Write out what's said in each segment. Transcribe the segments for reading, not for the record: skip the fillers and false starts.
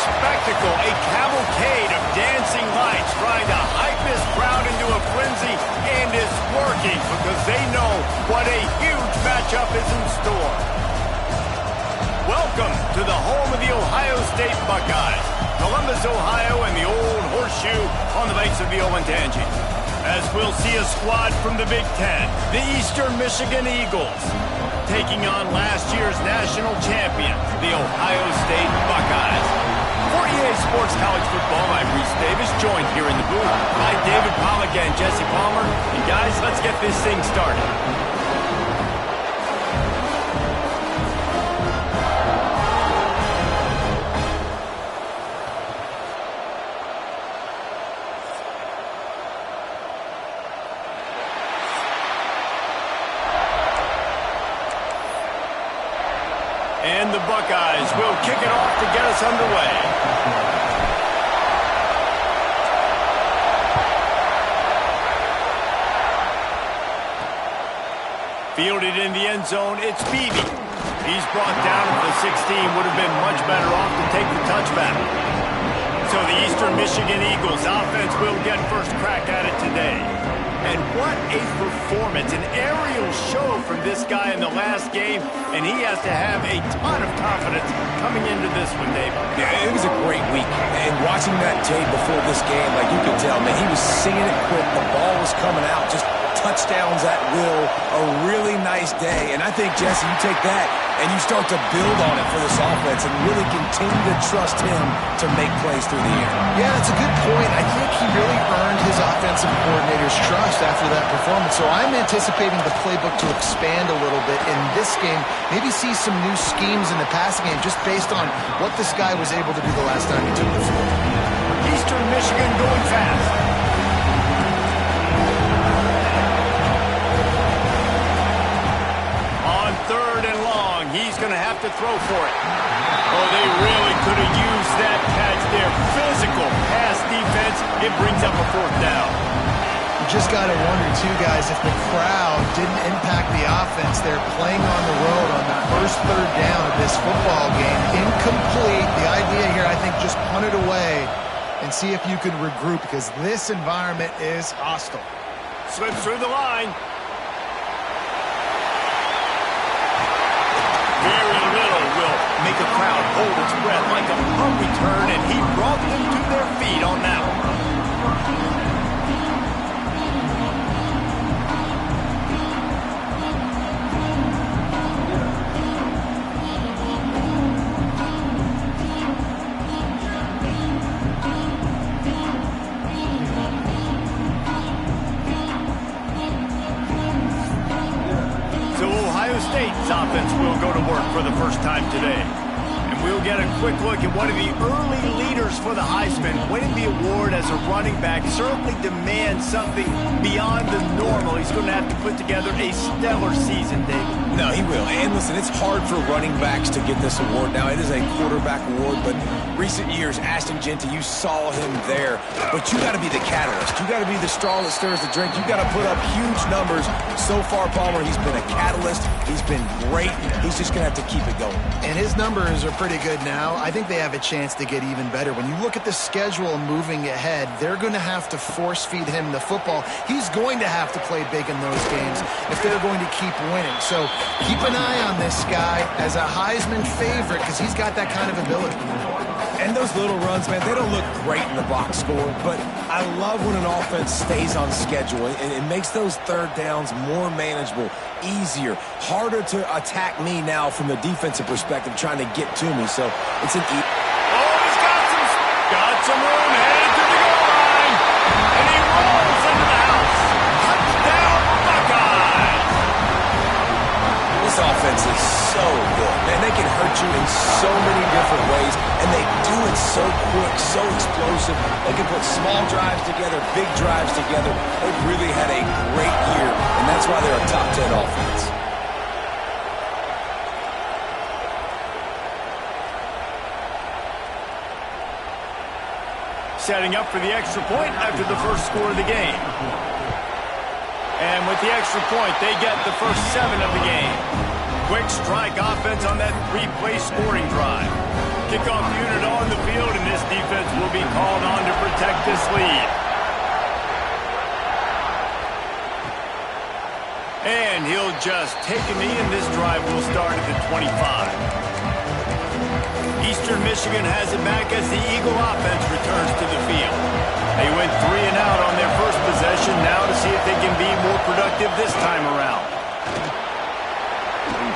spectacle, a cavalcade of dancing lights trying to hype this crowd into a frenzy, and it's working because they know what a huge matchup is in store. Welcome to the home of the Ohio State Buckeyes, Columbus, Ohio, and the old horseshoe on the banks of the Olentangy. As we'll see a squad from the Big Ten, the Eastern Michigan Eagles, taking on last year's national champion, the Ohio State Buckeyes. For EA Sports College Football, I'm Reese Davis, joined here in the booth by David Pollack and Jesse Palmer. And guys, let's get this thing started. And the Buckeyes will kick it off to get us underway. Fielded in the end zone, it's Beebe. He's brought down at the 16, would have been much better off to take the touchback. So the Eastern Michigan Eagles offense will get first crack at it today. And what a performance, an aerial show from this guy in the last game, and he has to have a ton of confidence coming into this one, Dave. Yeah, it was a great week, and watching that tape before this game, like you could tell, man, he was seeing it quick, the ball was coming out, just touchdowns at will, a really nice day, and I think, Jesse, you take that and you start to build on it for this offense and really continue to trust him to make plays through the air. Yeah, that's a good point. I think he really earned his offensive coordinator's trust after that performance. So I'm anticipating the playbook to expand a little bit in this game, maybe see some new schemes in the passing game just based on what this guy was able to do the last time he took the field. Eastern Michigan going fast. Third and long, he's going to have to throw for it. Oh, they really could have used that catch there. Physical pass defense, it brings up a fourth down. You just got to wonder, too, guys, if the crowd didn't impact the offense. They're playing on the road on the first third down of this football game. Incomplete. The idea here, I think, just punt it away and see if you can regroup because this environment is hostile. Slips through the line. Very little will make a crowd hold its breath like a punt return, and he brought them to their feet on that one. State's offense will go to work for the first time today. And we'll get a quick look at one of the early leaders for the Heisman. Winning the award as a running back certainly demands something beyond the normal. He's going to have to put together a stellar season, David. No, he will. And listen, it's hard for running backs to get this award. Now, it is a quarterback award, but recent years, Ashton Jeanty, you saw him there. But you got to be the catalyst. You got to be the straw that stirs the drink. You got to put up huge numbers. So far, Palmer, he's been a catalyst. He's been great. He's just going to have to keep it going. And his numbers are pretty good now. I think they have a chance to get even better. When you look at the schedule moving ahead, they're going to have to force feed him the football. He's going to have to play big in those games if they're going to keep winning. So keep an eye on this guy as a Heisman favorite because he's got that kind of ability. And those little runs, man, they don't look great in the box score, but I love when an offense stays on schedule and it makes those third downs more manageable, easier, harder to attack me now from the defensive perspective trying to get to me. So it's an he's got some room headed to the goal line, and he rolls into the house. Touchdown, Buckeyes! This offense is so good, man. They can hurt you in so many different ways, and they do it so quick, so explosive. They can put small drives together, big drives together. They've really had a great year, and that's why they're a top 10 offense. Setting up for the extra point after the first score of the game. And with the extra point, they get the first 7 of the game. Quick strike offense on that 3-play scoring drive. Kickoff unit on the field, and this defense will be called on to protect this lead. And he'll just take a knee, and this drive will start at the 25. Eastern Michigan has it back as the Eagle offense returns to the field. They went 3 and out on their first possession, now to see if they can be more productive this time around.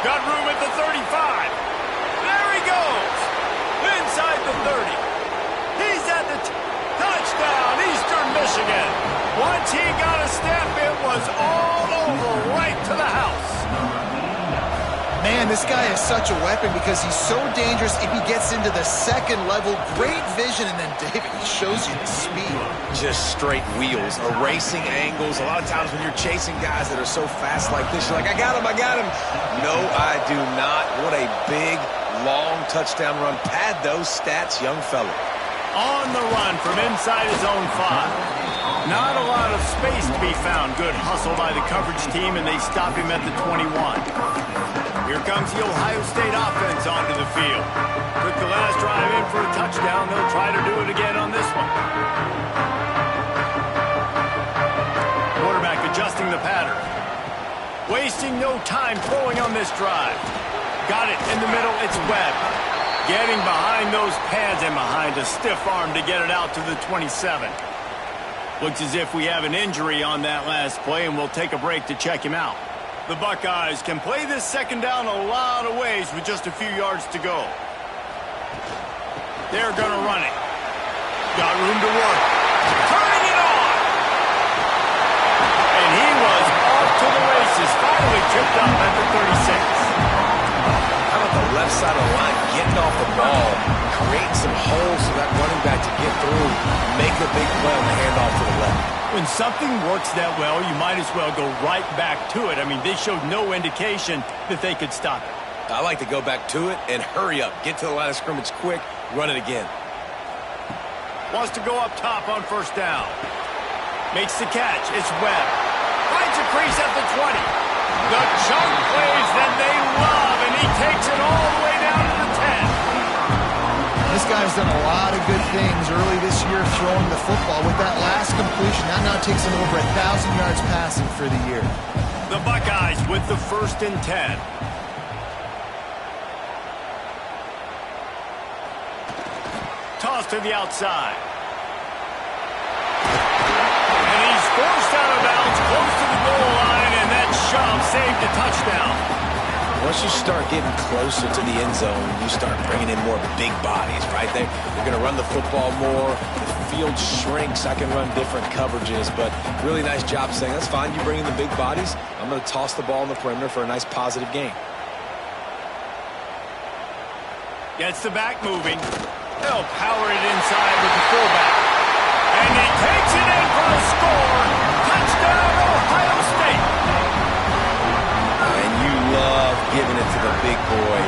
Got room at the 35. There he goes. Inside the 30. He's at the touchdown, Eastern Michigan. Once he got a step, it was all over, right to the house. Man, this guy is such a weapon because he's so dangerous if he gets into the second level. Great vision, and then David, he shows you the speed. Just straight wheels, erasing angles. A lot of times when you're chasing guys that are so fast like this, you're like, I got him, I got him. No, I do not. What a big, long touchdown run. Pad those stats, young fella. On the run from inside his own 5. Not a lot of space to be found. Good hustle by the coverage team, and they stop him at the 21. Here comes the Ohio State offense onto the field. Took the last drive in for a touchdown. They'll try to do it again on this one. Quarterback adjusting the pattern. Wasting no time throwing on this drive. Got it in the middle. It's Webb. Getting behind those pads and behind a stiff arm to get it out to the 27. Looks as if we have an injury on that last play, and we'll take a break to check him out. The Buckeyes can play this second down a lot of ways with just a few yards to go. They're going to run it. Got room to work. Turning it on! And he was off to the races, finally tripped up at the 36. How about the left side of the line getting off the ball, creating some holes for that running back to get through, make a big play on the handoff to the left. When something works that well, you might as well go right back to it. I mean, they showed no indication that they could stop it. I like to go back to it and hurry up. Get to the line of scrimmage quick, run it again. Wants to go up top on first down. Makes the catch. It's Webb. Finds a crease at the 20. The chunk plays that they love, and he takes it all the way down to the 10. This guy's done a lot of good things early this year throwing the football. With that last completion, that now takes him over 1,000 yards passing for the year. The Buckeyes with the 1st and 10. Toss to the outside. And he's forced out of bounds close to the goal line, and that shove saved a touchdown. Once you start getting closer to the end zone, you start bringing in more big bodies, right? They're going to run the football more. The field shrinks. I can run different coverages, but really nice job saying, that's fine. You bring in the big bodies. I'm going to toss the ball in the perimeter for a nice positive gain. Gets the back moving. They'll power it inside with the fullback. And he takes it in for a score. Touchdown, Ohio State. And you love giving it to the big boy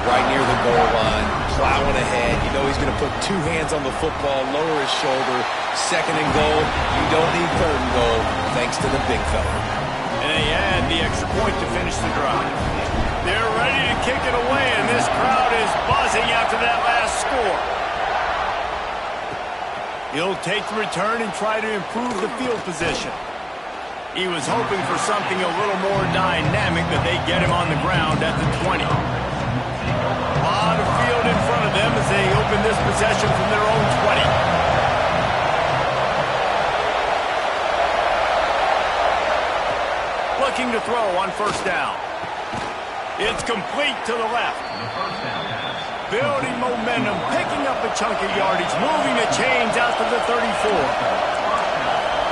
right near the goal line, plowing ahead. You know he's going to put 2 hands on the football, lower his shoulder. 2nd and goal. You don't need 3rd and goal, thanks to the big fella. And they add the extra point to finish the drive. They're ready to kick it away, and this crowd is buzzing after that last score. He'll take the return and try to improve the field position. He was hoping for something a little more dynamic, but they get him on the ground at the 20. A lot of field in front of them as they open this possession from their own 20. Looking to throw on first down. It's complete to the left. Building momentum, picking up a chunk of yardage, moving the chains out to the 34.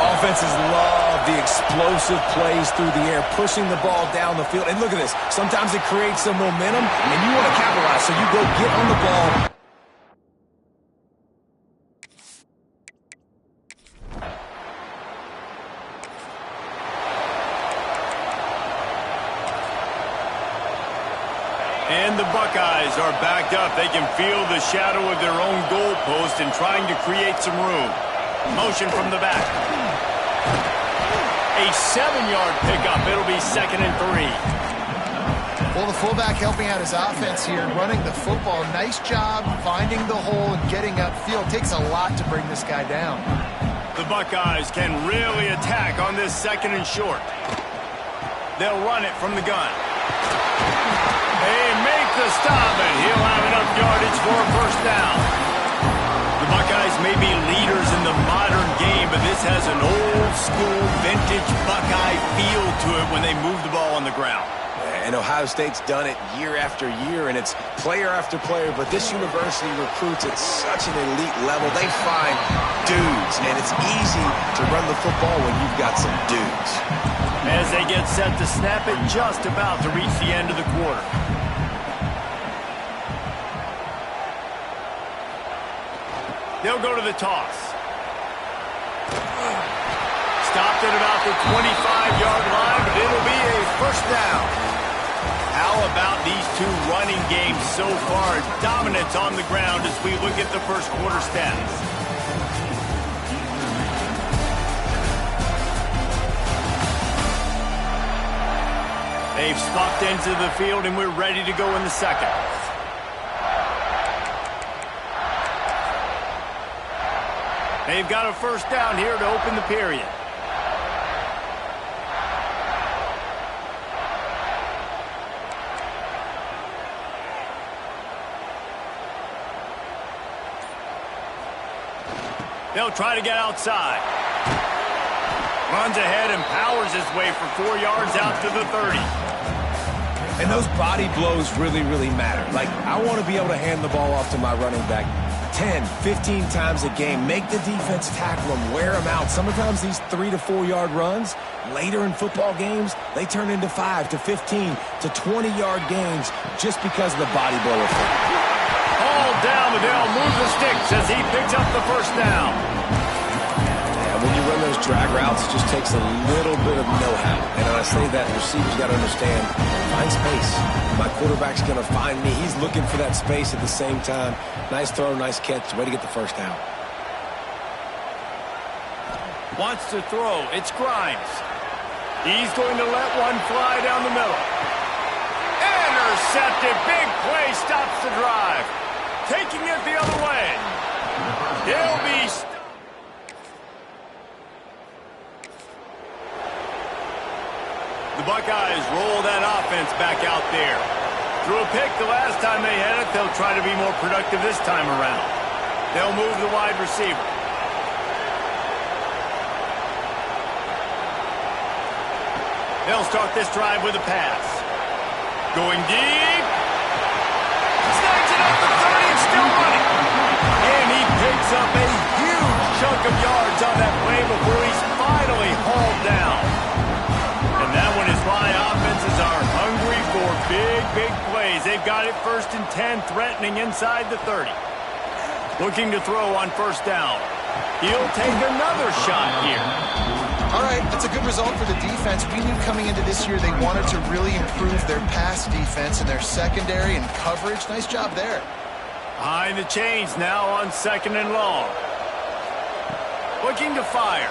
Offenses love the explosive plays through the air, pushing the ball down the field. And look at this. Sometimes it creates some momentum, and you want to capitalize, so you go get on the ball. And the Buckeyes are backed up. They can feel the shadow of their own goalpost and trying to create some room. Motion from the back. A 7-yard pickup. It'll be 2nd and 3. Well, the fullback helping out his offense here, running the football. Nice job finding the hole and getting upfield. Takes a lot to bring this guy down. The Buckeyes can really attack on this 2nd and short. They'll run it from the gun. They make the stop, and he'll have enough yardage for a first down. The Buckeyes may be leaders in the modern game, but this has an old-school, vintage Buckeye feel to it when they move the ball on the ground. And Ohio State's done it year after year, and it's player after player, but this university recruits at such an elite level. They find dudes, and it's easy to run the football when you've got some dudes. As they get set to snap it, just about to reach the end of the quarter. They'll go to the toss. Stopped at about the 25-yard line, but it'll be a first down. How about these two running games so far? Dominance on the ground as we look at the first quarter stats. They've swapped ends of the field, and we're ready to go in the second. They've got a first down here to open the period. They'll try to get outside. Runs ahead and powers his way for 4 yards out to the 30. And those body blows really, really matter. Like, I want to be able to hand the ball off to my running back 10, 15 times a game. Make the defense tackle them, wear them out. Sometimes these 3 to 4 yard runs, later in football games, they turn into 5 to 15 to 20-yard gains just because of the body blow effect. All down, but they'll move the sticks as he picks up the first down. Yeah, when you run those drag routes, it just takes a little bit of know-how. And when I say that, receivers got to understand, find space. My quarterback's going to find me. He's looking for that space at the same time. Nice throw, nice catch. Way to get the first down. Wants to throw. It's Grimes. He's going to let one fly down the middle. Intercepted. Big play stops the drive. Taking it the other way. He'll be... The Buckeyes roll that offense back out there. Threw a pick the last time they had it. They'll try to be more productive this time around. They'll move the wide receiver. They'll start this drive with a pass. Going deep. Snags it up the 30 and still running. And he picks up a huge chunk of yards on that play before he's finally hauled down. And that one is why offenses are hungry for big plays. They've got it 1st and 10, threatening inside the 30. Looking to throw on first down. He'll take another shot here. All right, that's a good result for the defense. We knew coming into this year they wanted to really improve their pass defense and their secondary and coverage. Nice job there. Behind the chains now on 2nd and long. Looking to fire.